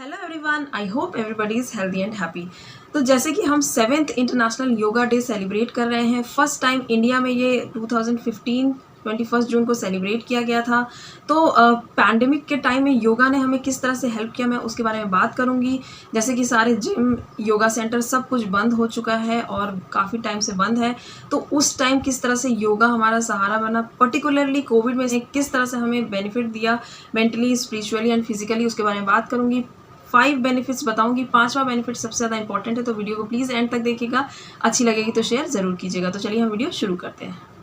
Hello everyone, I hope everybody is healthy and happy. तो जैसे कि हम 7th international yoga day celebrate कर रहे हैं। फर्स्ट टाइम इंडिया में ये 2015 21 जून को सेलिब्रेट किया गया था। तो पैंडेमिक के टाइम में योगा ने हमें किस तरह से हेल्प किया, मैं उसके बारे में बात करूंगी। जैसे कि सारे जिम, योगा सेंटर सब कुछ बंद हो चुका है और काफ़ी टाइम से बंद है। तो उस टाइम किस तरह से योगा हमारा सहारा बना, पर्टिकुलरली कोविड में किस तरह से हमें बेनिफिट दिया मेंटली, स्पिरिचुअली एंड फिजिकली, उसके बारे में बात करूंगी। 5 बेनिफिट्स बताऊंगी। 5वां बेनिफिट सबसे ज़्यादा इंपॉर्टेंट है, तो वीडियो को प्लीज़ एंड तक देखिएगा। अच्छी लगेगी तो शेयर ज़रूर कीजिएगा। तो चलिए हम वीडियो शुरू करते हैं।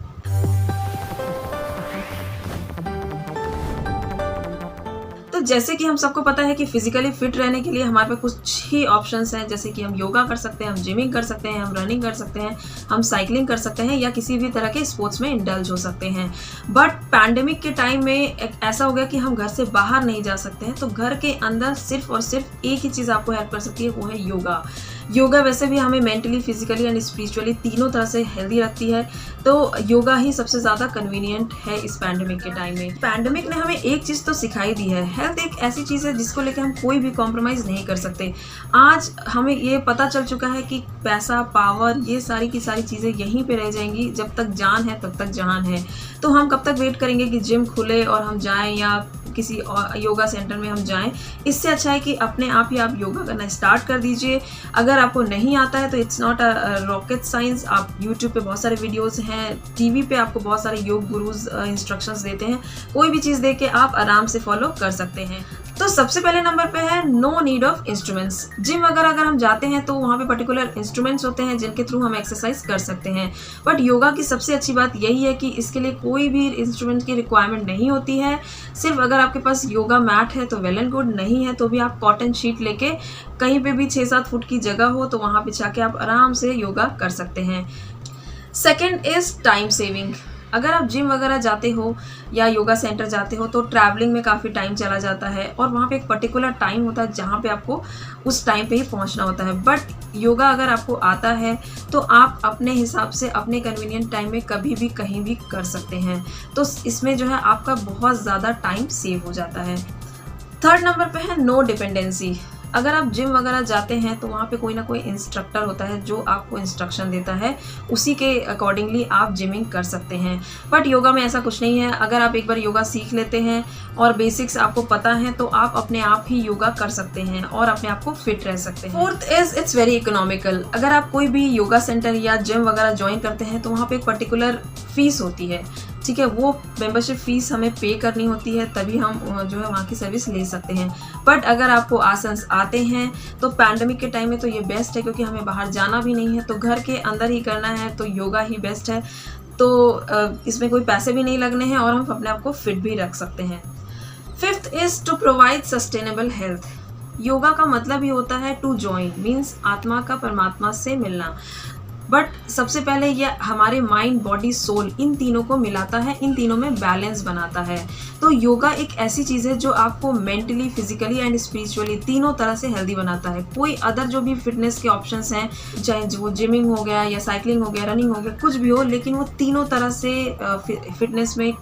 तो जैसे कि हम सबको पता है कि फिजिकली फिट रहने के लिए हमारे पास कुछ ही ऑप्शंस हैं। जैसे कि हम योगा कर सकते हैं, हम जिमिंग कर सकते हैं, हम रनिंग कर सकते हैं, हम साइकिलिंग कर सकते हैं या किसी भी तरह के स्पोर्ट्स में इंडल्ज हो सकते हैं। बट पैंडेमिक के टाइम में ऐसा हो गया कि हम घर से बाहर नहीं जा सकते हैं। तो घर के अंदर सिर्फ और सिर्फ एक ही चीज़ आपको हेल्प कर सकती है, वो है योगा। योगा वैसे भी हमें मेंटली, फिजिकली एंड स्पिरिचुअली तीनों तरह से हेल्दी रखती है। तो योगा ही सबसे ज़्यादा कन्वीनियंट है इस पैंडेमिक के टाइम में। पैंडेमिक ने हमें एक चीज़ तो सिखाई दी है, हेल्थ एक ऐसी चीज़ है जिसको लेकर हम कोई भी कॉम्प्रोमाइज़ नहीं कर सकते। आज हमें ये पता चल चुका है कि पैसा, पावर, ये सारी की सारी चीज़ें यहीं पे रह जाएंगी। जब तक जान है तब तक जहान है। तो हम कब तक वेट करेंगे कि जिम खुले और हम जाएं या किसी योगा सेंटर में हम जाएं। इससे अच्छा है कि अपने आप ही आप योगा करना स्टार्ट कर दीजिए। अगर आपको नहीं आता है तो it's not a rocket science. आप यूट्यूब पे बहुत सारे वीडियोस हैं, टीवी पे आपको बहुत सारे योग गुरुज इंस्ट्रक्शंस देते हैं। कोई भी चीज़ दे के आप आराम से फॉलो कर सकते हैं। तो सबसे पहले नंबर पे है no need of instruments. Gym अगर हम जाते हैं तो वहाँ पे पर्टिकुलर इंस्ट्रूमेंट्स होते हैं जिनके थ्रू हम एक्सरसाइज कर सकते हैं। बट योगा की सबसे अच्छी बात यही है कि इसके लिए कोई भी इंस्ट्रूमेंट की रिक्वायरमेंट नहीं होती है। सिर्फ अगर आपके पास योगा मैट है तो वेल एंड गुड, नहीं है तो भी आप कॉटन शीट लेके कहीं पे भी 6-7 फुट की जगह हो तो वहाँ पे जाके आप आराम से योगा कर सकते हैं। Second is time saving. अगर आप जिम वगैरह जाते हो या योगा सेंटर जाते हो तो ट्रैवलिंग में काफ़ी टाइम चला जाता है और वहाँ पे एक पर्टिकुलर टाइम होता है जहाँ पे आपको उस टाइम पे ही पहुँचना होता है। बट योगा अगर आपको आता है तो आप अपने हिसाब से अपने कन्वीनियंट टाइम में कभी भी कहीं भी कर सकते हैं। तो इसमें जो है आपका बहुत ज़्यादा टाइम सेव हो जाता है। थर्ड नंबर पे है नो डिपेंडेंसी। अगर आप जिम वगैरह जाते हैं तो वहाँ पे कोई ना कोई इंस्ट्रक्टर होता है जो आपको इंस्ट्रक्शन देता है, उसी के अकॉर्डिंगली आप जिमिंग कर सकते हैं। बट योगा में ऐसा कुछ नहीं है। अगर आप एक बार योगा सीख लेते हैं और बेसिक्स आपको पता है तो आप अपने आप ही योगा कर सकते हैं और अपने आप को फिट रह सकते हैं। Fourth is it's very economical. अगर आप कोई भी योगा सेंटर या जिम वगैरह ज्वाइन करते हैं तो वहाँ पे एक पर्टिकुलर फीस होती है, ठीक है। वो मेंबरशिप फीस हमें पे करनी होती है, तभी हम जो है वहाँ की सर्विस ले सकते हैं। बट अगर आपको आसन्स आते हैं तो पैंडेमिक के टाइम में तो ये बेस्ट है, क्योंकि हमें बाहर जाना भी नहीं है तो घर के अंदर ही करना है, तो योगा ही बेस्ट है। तो इसमें कोई पैसे भी नहीं लगने हैं और हम अपने आप को फिट भी रख सकते हैं। Fifth is to provide sustainable health. Yoga का मतलब ही होता है टू जॉइन, मीन्स आत्मा का परमात्मा से मिलना। बट सबसे पहले ये हमारे माइंड, बॉडी, सोल, इन तीनों को मिलाता है, इन तीनों में बैलेंस बनाता है। तो योगा एक ऐसी चीज़ है जो आपको मेंटली, फिजिकली एंड स्पिरिचुअली तीनों तरह से हेल्दी बनाता है। कोई अदर जो भी फिटनेस के ऑप्शंस हैं, चाहे वो जिमिंग हो गया या साइकिलिंग हो गया, रनिंग हो गया, कुछ भी हो, लेकिन वो तीनों तरह से फिटनेस में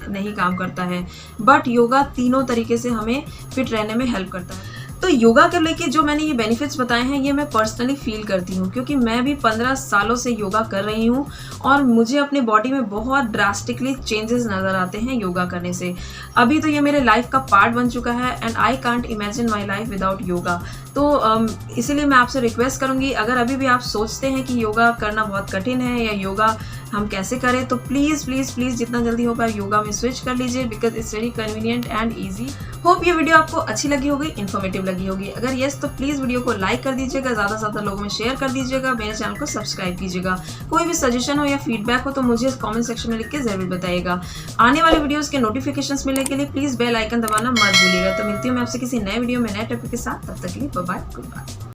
नहीं काम करता है। बट योगा तीनों तरीके से हमें फिट रहने में हेल्प करता है। तो योगा को लेके जो मैंने ये बेनिफिट्स बताए हैं ये मैं पर्सनली फील करती हूँ, क्योंकि मैं भी 15 सालों से योगा कर रही हूँ और मुझे अपने बॉडी में बहुत ड्रास्टिकली चेंजेस नज़र आते हैं योगा करने से। अभी तो ये मेरे लाइफ का पार्ट बन चुका है and I can't imagine my life without yoga. तो इसीलिए मैं आपसे रिक्वेस्ट करूँगी, अगर अभी भी आप सोचते हैं कि योगा करना बहुत कठिन है या योगा हम कैसे करें, तो प्लीज़ प्लीज़ प्लीज़ जितना जल्दी हो पाए योगा में स्विच कर लीजिए, because it's very convenient and easy. Hope ये वीडियो आपको अच्छी लगी होगी, इन्फॉर्मेटिव लगी होगी। अगर येस तो प्लीज़ वीडियो को लाइक कर दीजिएगा, ज़्यादा से ज़्यादा लोगों में शेयर कर दीजिएगा, मेरे चैनल को सब्सक्राइब कीजिएगा। कोई भी सजेशन हो या फीडबैक हो तो मुझे कमेंट सेक्शन में लिख के ज़रूर बताइएगा। आने वाले वीडियोज़ के नोटिफिकेशन मिलने के लिए प्लीज़ बेल आइकन दबाना मत भूलिएगा। तो मिलती हूँ मैं आपसे किसी नए वीडियो में नए टॉपिक के साथ। तब तक के लिए बाय बाय, गुड बाय।